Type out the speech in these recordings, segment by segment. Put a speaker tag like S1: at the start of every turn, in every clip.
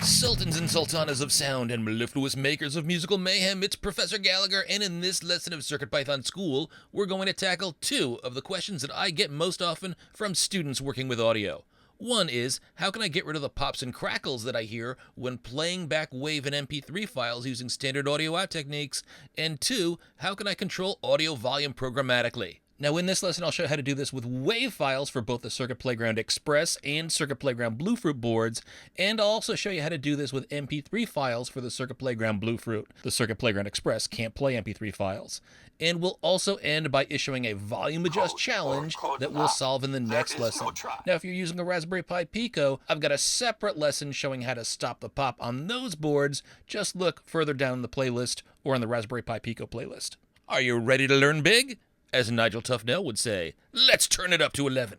S1: Sultans and sultanas of sound and mellifluous makers of musical mayhem, it's Professor Gallagher, and in this lesson of CircuitPython School, we're going to tackle two of the questions that I get most often from students working with audio. One is, how can I get rid of the pops and crackles that I hear when playing back WAV and MP3 files using standard audio out techniques? And two, how can I control audio volume programmatically? Now in this lesson, I'll show you how to do this with WAV files for both the Circuit Playground Express and Circuit Playground Bluefruit boards, and I'll also show you how to do this with MP3 files for the Circuit Playground Bluefruit. The Circuit Playground Express can't play MP3 files. And we'll also end by issuing a volume adjust challenge that we'll solve in the next lesson. Now if you're using a Raspberry Pi Pico, I've got a separate lesson showing how to stop the pop on those boards. Just look further down in the playlist or in the Raspberry Pi Pico playlist. Are you ready to learn big? As Nigel Tufnell would say, let's turn it up to 11.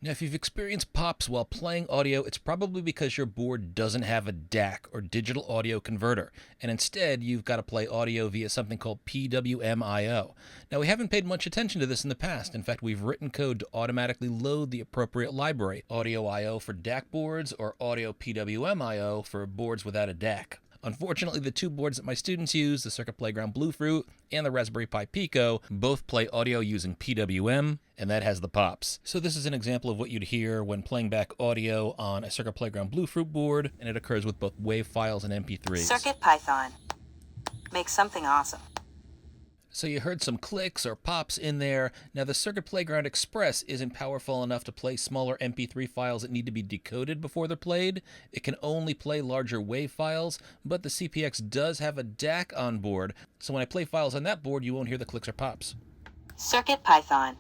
S1: Now, if you've experienced pops while playing audio, it's probably because your board doesn't have a DAC, or digital audio converter, and instead you've got to play audio via something called PWMIO. Now, we haven't paid much attention to this in the past. In fact, we've written code to automatically load the appropriate library, AudioIO for DAC boards or Audio PWMIO for boards without a DAC. Unfortunately, the two boards that my students use, the Circuit Playground Bluefruit and the Raspberry Pi Pico, both play audio using PWM, and that has the pops. So this is an example of what you'd hear when playing back audio on a Circuit Playground Bluefruit board, and it occurs with both WAV files and MP3s.
S2: CircuitPython. Make something awesome.
S1: So you heard some clicks or pops in there. Now the Circuit Playground Express isn't powerful enough to play smaller MP3 files that need to be decoded before they're played. It can only play larger WAV files, but the CPX does have a DAC on board, so when I play files on that board, you won't hear the clicks or pops.
S2: CircuitPython.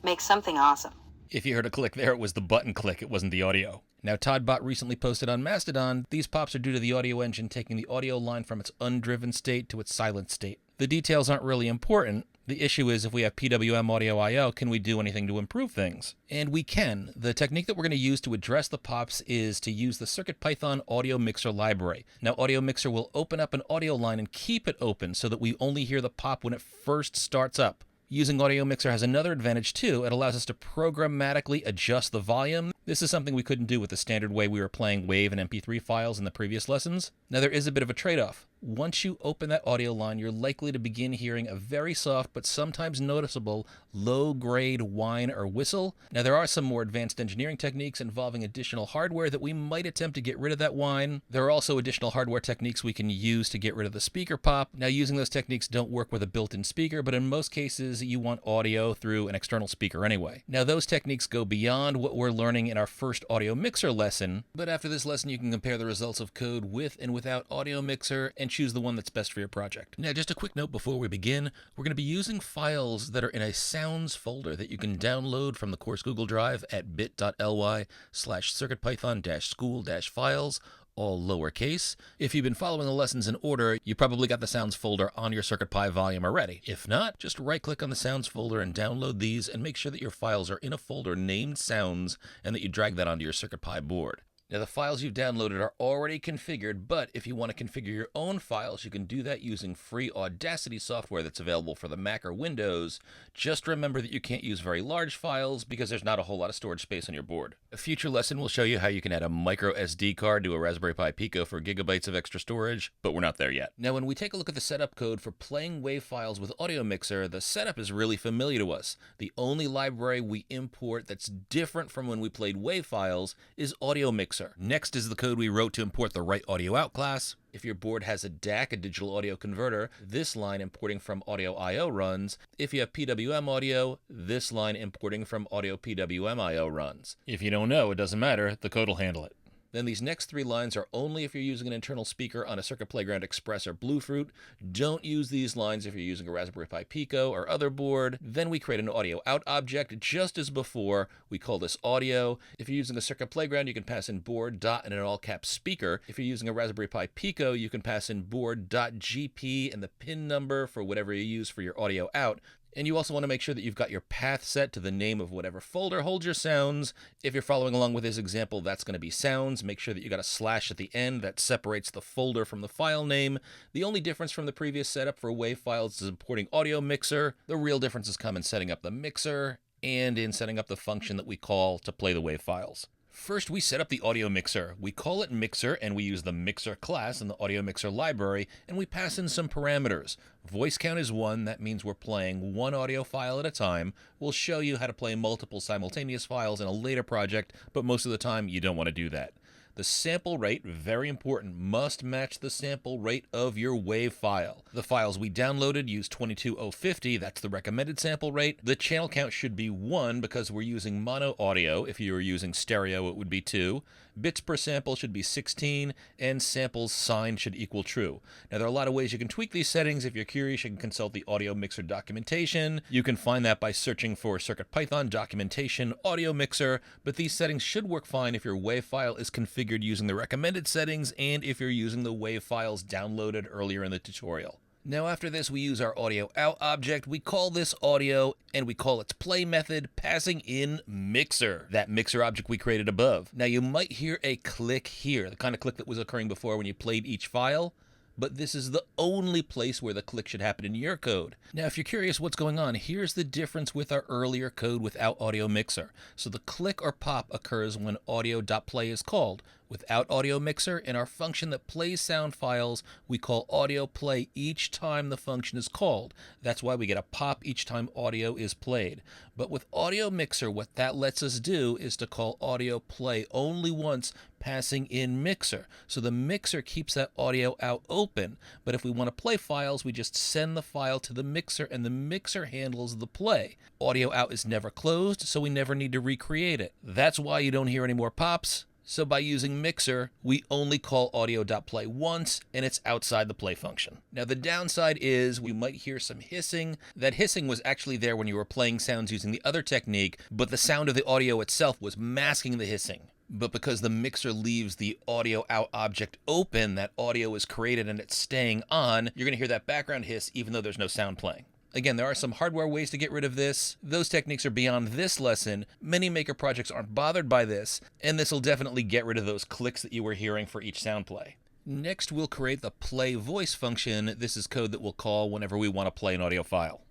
S2: Make something awesome.
S1: If you heard a click there, it was the button click, it wasn't the audio. Now, ToddBot recently posted on Mastodon, these pops are due to the audio engine taking the audio line from its undriven state to its silent state. The details aren't really important. The issue is if we have PWM Audio I/O, can we do anything to improve things? And we can. The technique that we're going to use to address the pops is to use the CircuitPython audiomixer library. Now, audiomixer will open up an audio line and keep it open so that we only hear the pop when it first starts up. Using audiomixer has another advantage too. It allows us to programmatically adjust the volume. This is something we couldn't do with the standard way we were playing WAV and MP3 files in the previous lessons. Now there is a bit of a trade-off. Once you open that audio line, you're likely to begin hearing a very soft but sometimes noticeable low-grade whine or whistle. Now there are some more advanced engineering techniques involving additional hardware that we might attempt to get rid of that whine. There are also additional hardware techniques we can use to get rid of the speaker pop. Now using those techniques don't work with a built-in speaker, but in most cases you want audio through an external speaker anyway. Now those techniques go beyond what we're learning in our first audio mixer lesson, but after this lesson you can compare the results of code with and without audio mixer and choose the one that's best for your project. Now, just a quick note before we begin, we're going to be using files that are in a sounds folder that you can download from the course Google Drive at bit.ly/circuitpython-school-files, all lowercase. If you've been following the lessons in order, you probably got the sounds folder on your CircuitPy volume already. If not, just right-click on the sounds folder and download these and make sure that your files are in a folder named sounds and that you drag that onto your CircuitPy board. Now the files you've downloaded are already configured, but if you want to configure your own files, you can do that using free Audacity software that's available for the Mac or Windows. Just remember that you can't use very large files because there's not a whole lot of storage space on your board. A future lesson will show you how you can add a micro SD card to a Raspberry Pi Pico for gigabytes of extra storage, but we're not there yet. Now when we take a look at the setup code for playing WAV files with audiomixer, the setup is really familiar to us. The only library we import that's different from when we played WAV files is audiomixer. Next is the code we wrote to import the right audio out class. If your board has a DAC, a digital audio converter, this line importing from Audio I/O runs. If you have PWM audio, this line importing from Audio PWMIO runs. If you don't know, it doesn't matter, the code will handle it. Then these next three lines are only if you're using an internal speaker on a Circuit Playground Express or Bluefruit. Don't use these lines if you're using a Raspberry Pi Pico or other board. Then we create an audio out object just as before. We call this audio. If you're using a Circuit Playground, you can pass in board dot and an all caps speaker. If you're using a Raspberry Pi Pico, you can pass in board dot GP and the pin number for whatever you use for your audio out. And you also want to make sure that you've got your path set to the name of whatever folder holds your sounds. If you're following along with this example, that's going to be sounds. Make sure that you got a slash at the end that separates the folder from the file name. The only difference from the previous setup for WAV files is importing audiomixer. The real differences come in setting up the mixer and in setting up the function that we call to play the WAV files. First, we set up the audio mixer. We call it mixer, and we use the mixer class in the audio mixer library, and we pass in some parameters. Voice count is 1. That means we're playing one audio file at a time. We'll show you how to play multiple simultaneous files in a later project, but most of the time you don't want to do that. The sample rate, very important, must match the sample rate of your WAV file. The files we downloaded use 22050, that's the recommended sample rate. The channel count should be 1 because we're using mono audio. If you were using stereo, it would be 2. Bits per sample should be 16, and samples signed should equal true. Now, there are a lot of ways you can tweak these settings. If you're curious, you can consult the audio mixer documentation. You can find that by searching for CircuitPython documentation audio mixer, but these settings should work fine if your WAV file is configured using the recommended settings and if you're using the WAV files downloaded earlier in the tutorial. Now after this, we use our audio out object. We call this audio, and we call its play method passing in mixer, that mixer object we created above. Now you might hear a click here, the kind of click that was occurring before when you played each file, but this is the only place where the click should happen in your code. Now if you're curious what's going on, here's the difference with our earlier code without audio mixer. So the click or pop occurs when audio.play is called. Without audio mixer, in our function that plays sound files, we call audio play each time the function is called. That's why we get a pop each time audio is played. But with audio mixer, what that lets us do is to call audio play only once, passing in mixer. So the mixer keeps that audio out open, but if we want to play files, we just send the file to the mixer and the mixer handles the play. Audio out is never closed, so we never need to recreate it. That's why you don't hear any more pops. So by using mixer, we only call audio.play once, and it's outside the play function. Now the downside is we might hear some hissing. That hissing was actually there when you were playing sounds using the other technique, but the sound of the audio itself was masking the hissing. But because the mixer leaves the audio out object open, that audio is created and it's staying on, you're going to hear that background hiss even though there's no sound playing. Again, there are some hardware ways to get rid of this. Those techniques are beyond this lesson. Many maker projects aren't bothered by this, and this will definitely get rid of those clicks that you were hearing for each sound play. Next, we'll create the play voice function. This is code that we'll call whenever we want to play an audio file.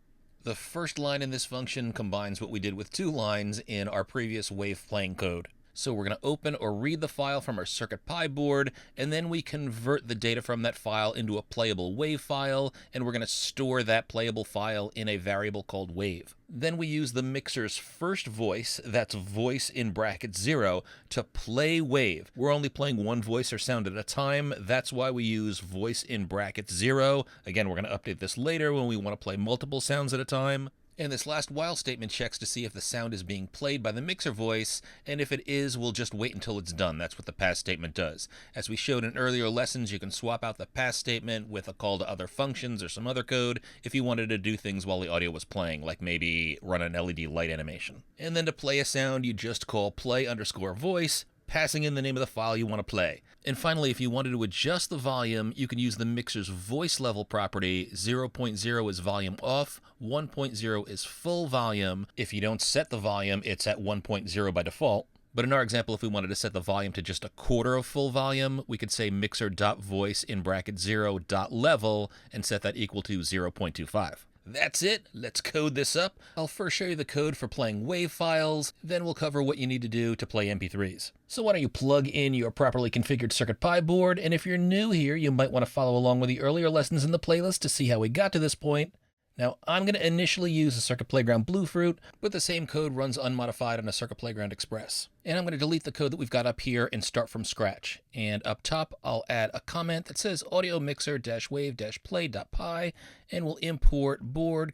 S1: The first line in this function combines what we did with 2 lines in our previous WAV playing code. So we're going to open or read the file from our CircuitPy board, and then we convert the data from that file into a playable WAV file, and we're going to store that playable file in a variable called WAV. Then we use the mixer's first voice, that's voice in brackets 0, to play WAV. We're only playing one voice or sound at a time. That's why we use voice in brackets 0. Again, we're going to update this later when we want to play multiple sounds at a time. And this last while statement checks to see if the sound is being played by the mixer voice, and if it is, we'll just wait until it's done. That's what the pass statement does. As we showed in earlier lessons, you can swap out the pass statement with a call to other functions or some other code if you wanted to do things while the audio was playing, like maybe run an LED light animation. And then to play a sound, you just call play_voice, passing in the name of the file you want to play. And finally, if you wanted to adjust the volume, you can use the mixer's voice level property. 0.0 is volume off, 1.0 is full volume. If you don't set the volume, it's at 1.0 by default. But in our example, if we wanted to set the volume to just a quarter of full volume, we could say mixer.voice in bracket 0.level and set that equal to 0.25. That's it. Let's code this up. I'll first show you the code for playing WAV files, then we'll cover what you need to do to play MP3s. So why don't you plug in your properly configured CircuitPy board, and if you're new here, you might want to follow along with the earlier lessons in the playlist to see how we got to this point. Now, I'm going to initially use a Circuit Playground Bluefruit, but the same code runs unmodified on a Circuit Playground Express. And I'm going to delete the code that we've got up here and start from scratch. And up top, I'll add a comment that says audiomixer-wave-play.py, and we'll import board,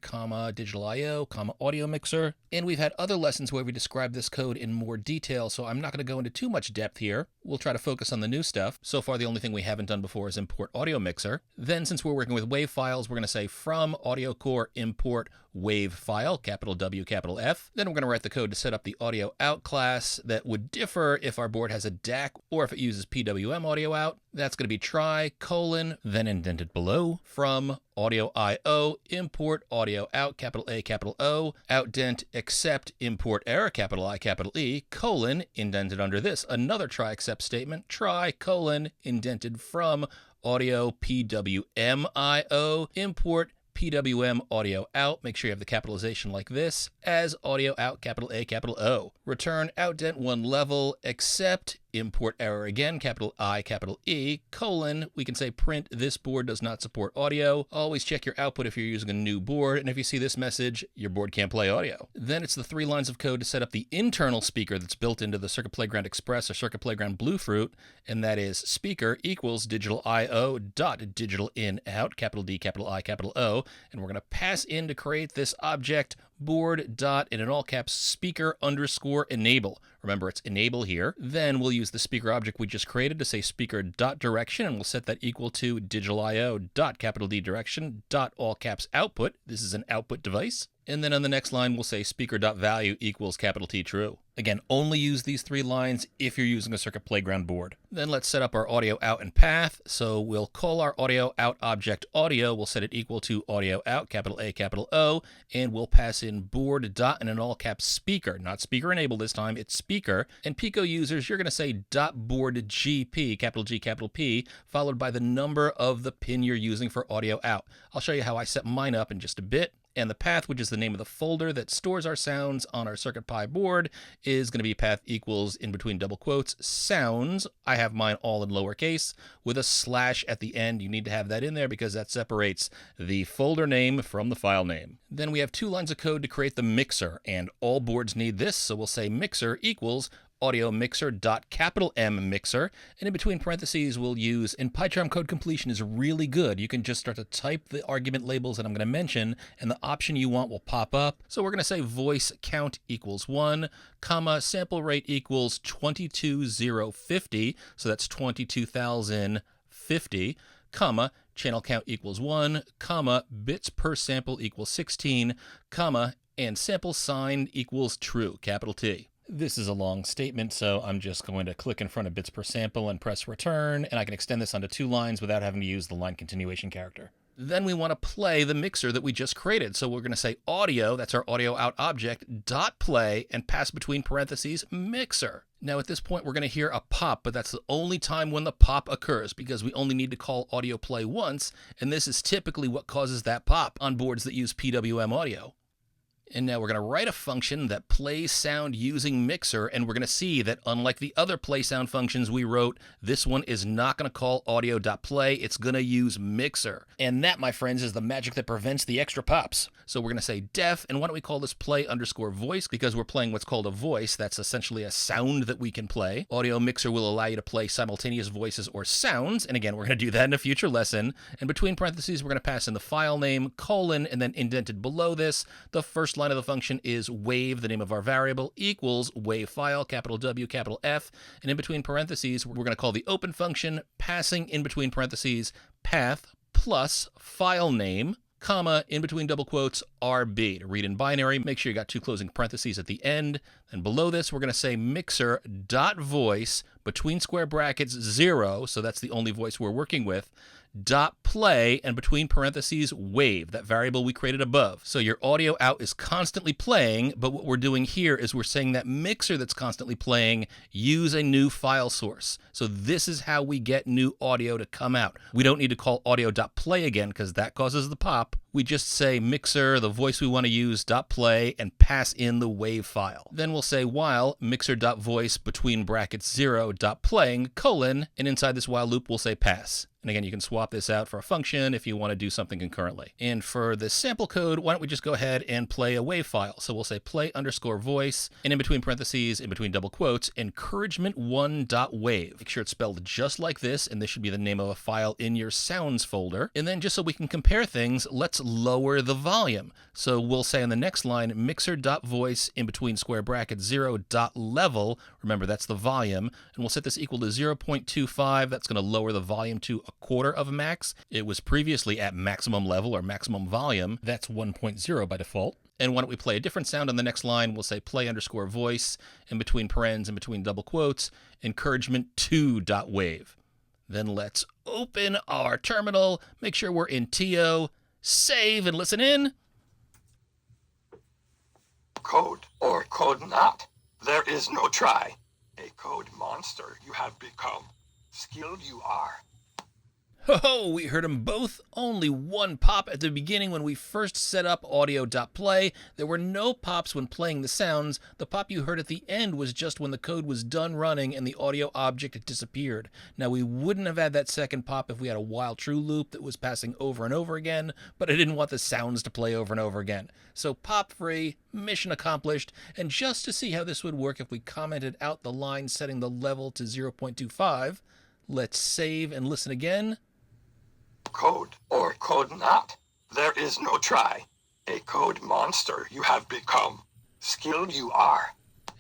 S1: digital IO, audio mixer. And we've had other lessons where we describe this code in more detail, so I'm not going to go into too much depth here. We'll try to focus on the new stuff. So far, the only thing we haven't done before is import audio mixer. Then, since we're working with WAV files, we're going to say from audio core import WAV file, capital W, capital F. Then we're going to write the code to set up the audio out class that would differ if our board has a DAC or if it uses PWM audio out. That's going to be try, then indented below, from audio IO, import audio out, capital A, capital O, outdent, except, import error, capital I, capital E, indented under this, another try except statement, try, indented from audio PWMIO, import PWM audio out, make sure you have the capitalization like this, as audio out, capital A, capital O. Return outdent one level, except import error again, capital I, capital E, colon, we can say print this board does not support audio. Always check your output if you're using a new board, and if you see this message, your board can't play audio. Then it's the 3 lines of code to set up the internal speaker that's built into the Circuit Playground Express or Circuit Playground Bluefruit, and that is speaker equals digital IO dot digital in out, capital D, capital I, capital O, and we're going to pass in to create this object board dot, and in all caps, speaker underscore enable. Remember, it's enable here. Then we'll use the speaker object we just created to say speaker dot direction, and we'll set that equal to digital IO dot capital D direction dot all caps output. This is an output device. And then on the next line, we'll say speaker.value equals capital T true. Again, only use these 3 lines if you're using a Circuit Playground board. Then let's set up our audio out and path. So we'll call our audio out object audio. We'll set it equal to audio out, capital A, capital O, and we'll pass in board dot and in all caps speaker, not speaker enable this time, it's speaker. And Pico users, you're going to say dot board GP, capital G, capital P, followed by the number of the pin you're using for audio out. I'll show you how I set mine up in just a bit. And the path, which is the name of the folder that stores our sounds on our CircuitPy board, is going to be path equals, in between double quotes, sounds. I have mine all in lowercase with a slash at the end. You need to have that in there because that separates the folder name from the file name. Then we have 2 lines of code to create the mixer, and all boards need this, so we'll say mixer equals audiomixer dot capital M mixer, and in between parentheses we'll use, and PyCharm code completion is really good. You can just start to type the argument labels that I'm going to mention, and the option you want will pop up. So we're going to say voice count equals 1, comma, sample rate equals 22,050, so that's 22,050, comma, channel count equals 1, comma, bits per sample equals 16, comma, and sample sign equals true, capital T. This is a long statement, so I'm just going to click in front of bits per sample and press return, and I can extend this onto 2 lines without having to use the line continuation character. Then we want to play the mixer that we just created. So we're going to say audio, that's our audio out object, dot play, and pass between parentheses mixer. Now at this point we're going to hear a pop, but that's the only time when the pop occurs because we only need to call audio play once, and this is typically what causes that pop on boards that use PWM audio. And now we're going to write a function that plays sound using mixer, and we're going to see that unlike the other play sound functions we wrote, this one is not going to call audio.play, it's going to use mixer. And that, my friends, is the magic that prevents the extra pops. So we're going to say def, and why don't we call this play underscore voice, because we're playing what's called a voice. That's essentially a sound that we can play. Audio mixer will allow you to play simultaneous voices or sounds, and again, we're going to do that in a future lesson. And between parentheses, we're going to pass in the file name, colon, and then indented below this, the first line of the function is wave, the name of our variable, equals wave file, capital W, capital F, and in between parentheses, we're going to call the open function, passing in between parentheses, path plus file name, comma, in between double quotes, RB. To read in binary, make sure you got 2 closing parentheses at the end. And below this, we're going to say mixer.voice, between square brackets, 0, so that's the only voice we're working with, dot play, and between parentheses wave, that variable we created above. So your audio out is constantly playing, but what we're doing here is we're saying that mixer that's constantly playing, use a new file source. So this is how we get new audio to come out. We don't need to call audio.play again because that causes the pop. We just say mixer, the voice we want to use, dot play, and pass in the wave file. Then we'll say while mixer.voice between brackets 0 dot playing, colon, and inside this while loop we'll say pass. And again, you can swap this out for a function if you want to do something concurrently. And for the sample code, why don't we just go ahead and play a wave file. So we'll say play underscore voice, and in between parentheses, in between double quotes, encouragement1.wave. Make sure it's spelled just like this, and this should be the name of a file in your sounds folder. And then just so we can compare things, let's lower the volume. So we'll say on the next line, mixer.voice, in between square brackets, 0.level. Remember, that's the volume. And we'll set this equal to 0.25. That's going to lower the volume to a quarter of a max. It was previously at maximum level or maximum volume. That's 1.0 by default. And why don't we play a different sound on the next line? We'll say play underscore voice, in between parens, in between double quotes, encouragement2.wave. Then let's open our terminal, make sure we're in TO, save and listen in.
S3: Code or code not. There is no try. A code monster you have become. Skilled you are.
S1: Ho-ho, we heard them both. Only one pop at the beginning when we first set up audio.play. There were no pops when playing the sounds. The pop you heard at the end was just when the code was done running and the audio object had disappeared. Now, we wouldn't have had that second pop if we had a while true loop that was passing over and over again, but I didn't want the sounds to play over and over again. So pop free, mission accomplished, and just to see how this would work if we commented out the line setting the level to 0.25, let's save and listen again.
S3: Code or code not. There is no try. A code monster you have become. Skilled you are.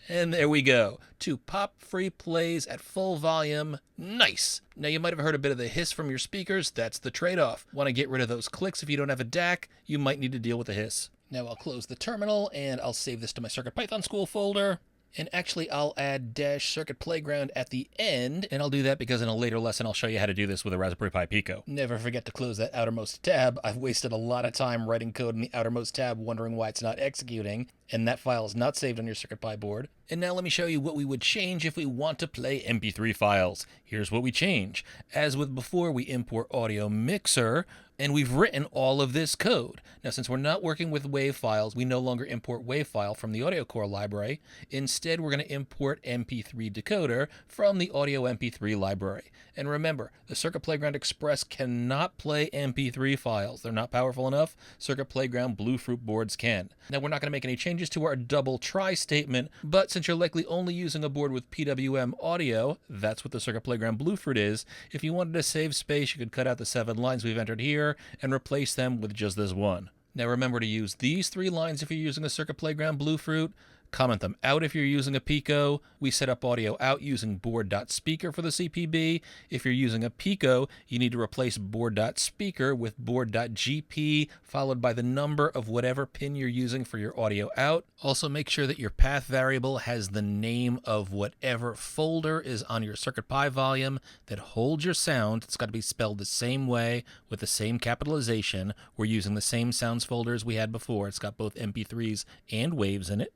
S1: And there we go. 2 pop-free plays at full volume. Nice! Now you might have heard a bit of the hiss from your speakers. That's the trade-off. Want to get rid of those clicks if you don't have a DAC, you might need to deal with the hiss. Now I'll close the terminal and I'll save this to my CircuitPython school folder. And actually, I'll add -Circuit Playground at the end, and I'll do that because in a later lesson, I'll show you how to do this with a Raspberry Pi Pico. Never forget to close that outermost tab. I've wasted a lot of time writing code in the outermost tab, wondering why it's not executing, and that file is not saved on your CircuitPy board. And now let me show you what we would change if we want to play MP3 files. Here's what we change. As with before, we import audiomixer, and we've written all of this code. Now, since we're not working with WAV files, we no longer import WAV file from the audio core library. Instead, we're going to import MP3 decoder from the audio MP3 library. And remember, the Circuit Playground Express cannot play MP3 files. They're not powerful enough. Circuit Playground Bluefruit boards can. Now, we're not going to make any changes to our double try statement, but since you're likely only using a board with PWM audio, that's what the Circuit Playground Bluefruit is. If you wanted to save space, you could cut out the 7 lines we've entered here and replace them with just this one. Now remember to use these 3 lines if you're using a Circuit Playground Bluefruit. Comment them out if you're using a Pico. We set up audio out using board.speaker for the CPB. If you're using a Pico, you need to replace board.speaker with board.gp, followed by the number of whatever pin you're using for your audio out. Also make sure that your path variable has the name of whatever folder is on your CircuitPy volume that holds your sound. It's got to be spelled the same way with the same capitalization. We're using the same sounds folders we had before. It's got both MP3s and waves in it.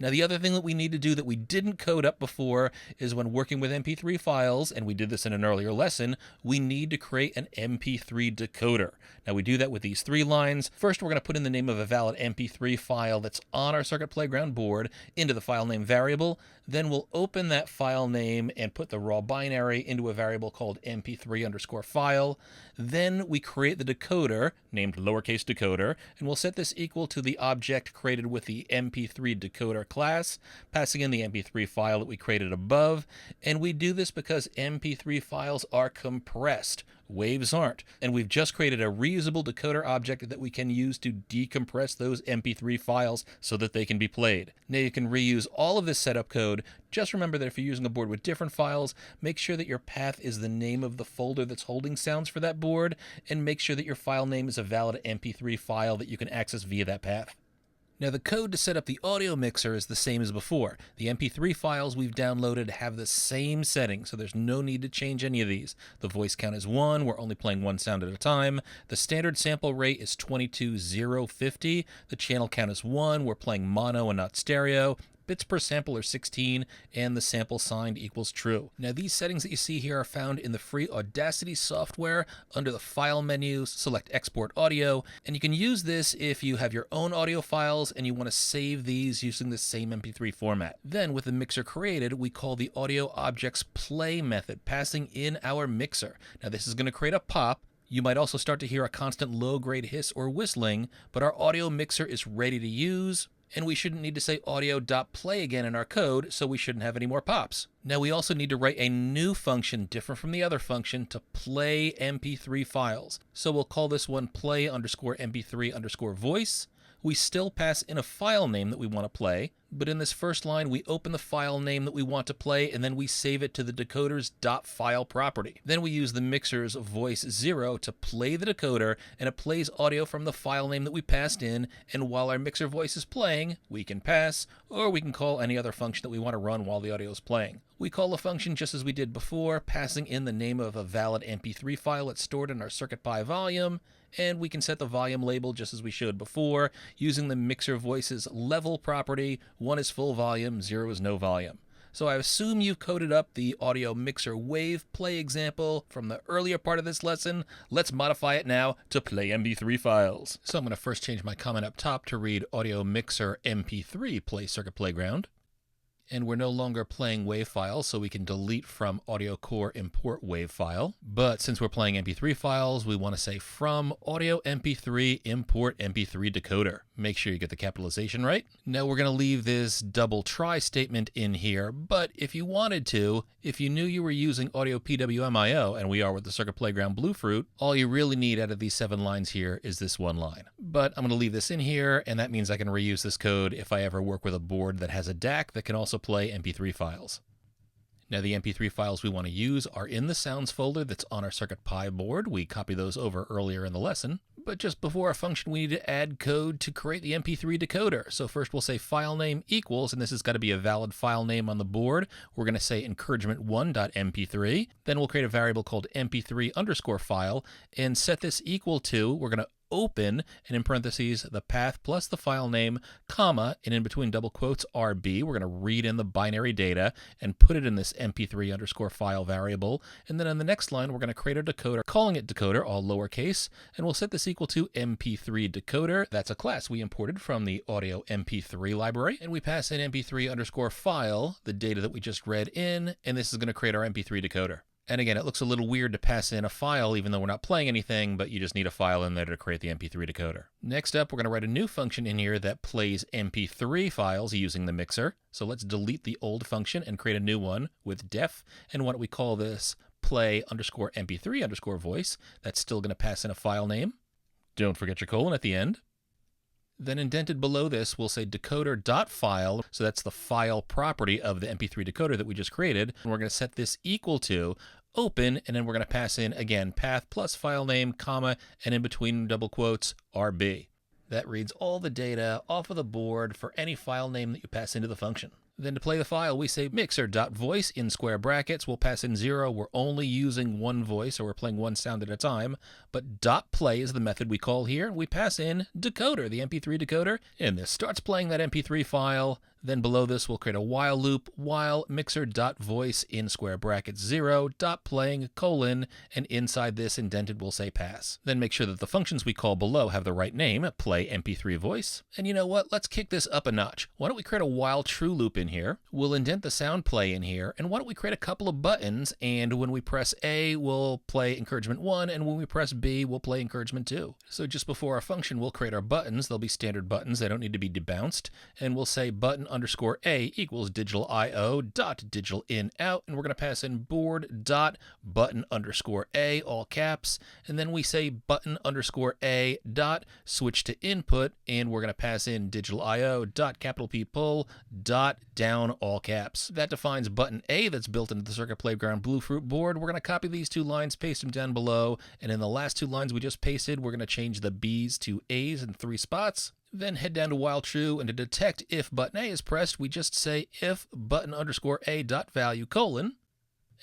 S1: Now, the other thing that we need to do that we didn't code up before is when working with MP3 files, and we did this in an earlier lesson, we need to create an MP3 decoder. Now, we do that with these 3 lines. First, we're going to put in the name of a valid MP3 file that's on our Circuit Playground board into the file name variable. Then we'll open that file name and put the raw binary into a variable called mp3_file. Then we create the decoder, named lowercase decoder, and we'll set this equal to the object created with the mp3 decoder class, passing in the mp3 file that we created above. And we do this because mp3 files are compressed. Waves aren't. And we've just created a reusable decoder object that we can use to decompress those MP3 files so that they can be played. Now you can reuse all of this setup code. Just remember that if you're using a board with different files, make sure that your path is the name of the folder that's holding sounds for that board, and make sure that your file name is a valid MP3 file that you can access via that path. Now the code to set up the audio mixer is the same as before. The MP3 files we've downloaded have the same settings, so there's no need to change any of these. The voice count is 1, we're only playing 1 sound at a time. The standard sample rate is 22,050. The channel count is 1, we're playing mono and not stereo. Bits per sample are 16, and the sample signed equals true. Now these settings that you see here are found in the free Audacity software. Under the File menu, select Export Audio, and you can use this if you have your own audio files and you want to save these using the same MP3 format. Then with the mixer created, we call the audio object's play method, passing in our mixer. Now this is going to create a pop. You might also start to hear a constant low-grade hiss or whistling, but our audio mixer is ready to use. And we shouldn't need to say audio.play again in our code, so we shouldn't have any more pops. Now we also need to write a new function different from the other function to play MP3 files. So we'll call this one play_mp3_voice. We still pass in a file name that we want to play, but in this first line, we open the file name that we want to play, and then we save it to the decoder's .file property. Then we use the mixer's voice 0 to play the decoder, and it plays audio from the file name that we passed in, and while our mixer voice is playing, we can pass, or we can call any other function that we want to run while the audio is playing. We call a function just as we did before, passing in the name of a valid MP3 file that's stored in our CircuitPy volume, and we can set the volume label just as we showed before, using the mixer voice's level property. 1 is full volume, 0 is no volume. So I assume you've coded up the audio mixer wave play example from the earlier part of this lesson. Let's modify it now to play MP3 files. So I'm going to first change my comment up top to read audio mixer MP3 play Circuit Playground. And we're no longer playing WAV files, so we can delete from audio core import WAV file. But since we're playing MP3 files, we want to say from audio MP3 import MP3 decoder. Make sure you get the capitalization right. Now we're going to leave this double try statement in here, but if you wanted to, if you knew you were using audiopwmio, and we are with the Circuit Playground Bluefruit, all you really need out of these 7 lines here is this one line. But I'm going to leave this in here, and that means I can reuse this code if I ever work with a board that has a DAC that can also play MP3 files. Now the MP3 files we want to use are in the sounds folder that's on our CircuitPy board. We copied those over earlier in the lesson. But just before our function, we need to add code to create the MP3 decoder. So first we'll say file name equals, and this has got to be a valid file name on the board. We're going to say encouragement1.mp3. Then we'll create a variable called mp3_file and set this equal to, we're going to open, and in parentheses, the path plus the file name, comma, and in between double quotes, RB. We're going to read in the binary data and put it in this mp3_file variable. And then on the next line, we're going to create a decoder, calling it decoder, all lowercase, and we'll set this equal to mp3 decoder. That's a class we imported from the audio mp3 library. And we pass in mp3_file, the data that we just read in, and this is going to create our mp3 decoder. And again, it looks a little weird to pass in a file even though we're not playing anything, but you just need a file in there to create the MP3 decoder. Next up, we're going to write a new function in here that plays MP3 files using the mixer. So let's delete the old function and create a new one with def. And why don't we call this play_mp3_voice. That's still going to pass in a file name. Don't forget your colon at the end. Then indented below this, we'll say decoder.file. So that's the file property of the MP3 decoder that we just created. And we're going to set this equal to open, and then we're going to pass in, again, path plus file name, comma, and in between double quotes, RB. That reads all the data off of the board for any file name that you pass into the function. Then to play the file, we say mixer.voice in square brackets. We'll pass in 0. We're only using one voice, or we're playing one sound at a time. But .play is the method we call here. We pass in decoder, the MP3 decoder, and this starts playing that MP3 file. Then below this, we'll create a while loop, while mixer.voice in square brackets 0, .playing, colon, and inside this indented we'll say pass. Then make sure that the functions we call below have the right name, play MP3 voice. And you know what? Let's kick this up a notch. Why don't we create a while true loop in here? We'll indent the sound play in here, and why don't we create a couple of buttons, and when we press A, we'll play encouragement 1, and when we press B, we'll play encouragement 2. So just before our function, we'll create our buttons. They'll be standard buttons. They don't need to be debounced. And we'll say button_A equals digital IO dot digital in out, and we're going to pass in board dot button_A, all caps, and then we say button_A dot switch to input, and we're going to pass in digital IO dot capital P pull dot down, all caps. That defines button A that's built into the Circuit Playground Bluefruit board. We're going to copy these 2 lines, paste them down below, and in the last 2 lines we just pasted, we're going to change the B's to A's in 3 spots. Then head down to while true, and to detect if button A is pressed, we just say if button_A dot value colon,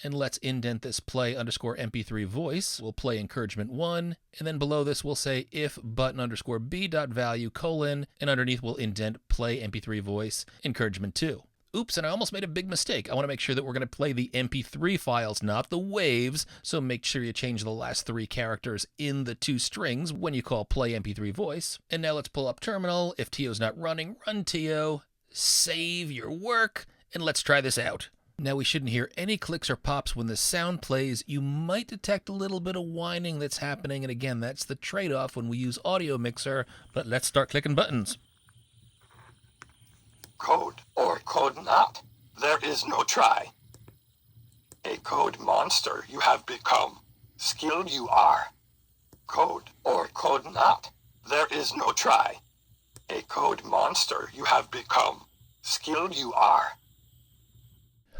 S1: and let's indent this play_mp3 voice. We'll play encouragement 1, and then below this we'll say if button_B dot value colon, and underneath we'll indent play mp3 voice encouragement 2. Oops, and I almost made a big mistake. I want to make sure that we're going to play the MP3 files, not the waves, so make sure you change the last 3 characters in the 2 strings when you call play MP3 voice. And now let's pull up terminal. If TO's not running, run TO, save your work, and let's try this out. Now we shouldn't hear any clicks or pops when the sound plays. You might detect a little bit of whining that's happening, and again, that's the trade-off when we use audiomixer, but let's start clicking buttons.
S3: Code or code not. There is no try. A code monster you have become. Skilled you are. Code or code not. There is no try. A code monster you have become. Skilled you are.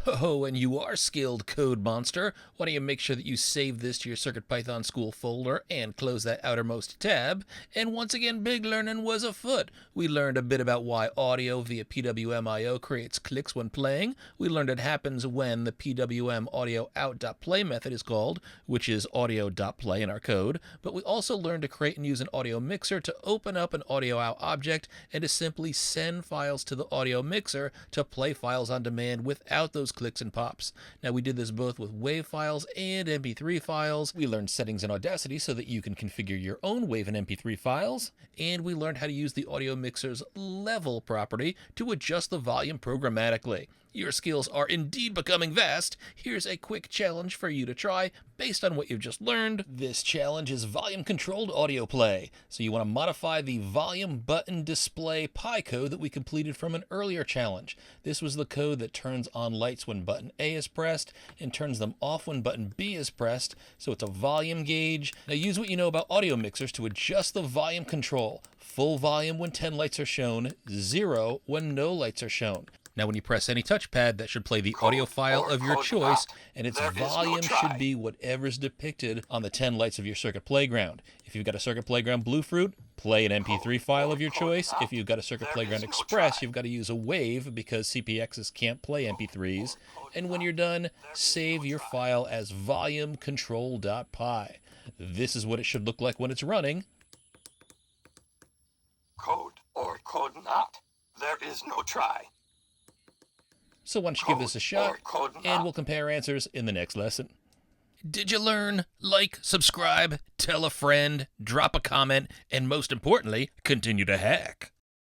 S1: Oh, and you are skilled, Code Monster. Why don't you make sure that you save this to your CircuitPython school folder and close that outermost tab. And once again, big learning was afoot. We learned a bit about why audio via PWMIO creates clicks when playing. We learned it happens when the PWM audio out.play method is called, which is audio.play in our code. But we also learned to create and use an audio mixer to open up an audio out object and to simply send files to the audio mixer to play files on demand without those clicks and pops. Now, we did this both with WAV files and MP3 files. We learned settings in Audacity so that you can configure your own WAV and MP3 files. And we learned how to use the audio mixer's level property to adjust the volume programmatically. Your skills are indeed becoming vast. Here's a quick challenge for you to try based on what you've just learned. This challenge is volume-controlled audio play. So you want to modify the volume button display Pi code that we completed from an earlier challenge. This was the code that turns on lights when button A is pressed and turns them off when button B is pressed. So it's a volume gauge. Now use what you know about audio mixers to adjust the volume control. Full volume when 10 lights are shown, 0 when no lights are shown. Now, when you press any touchpad, that should play the audio file of your choice, and its volume should be whatever's depicted on the 10 lights of your Circuit Playground. If you've got a Circuit Playground Bluefruit, play an MP3 file of your choice. If you've got a Circuit Playground Express, you've got to use a WAV because CPXs can't play MP3s. And when you're done, save your file as volumecontrol.py. This is what it should look like when it's running.
S3: Code or code not. There is no try.
S1: So why don't you give this a shot, and we'll compare answers in the next lesson. Did you learn? Like, subscribe, tell a friend, drop a comment, and most importantly, continue to hack.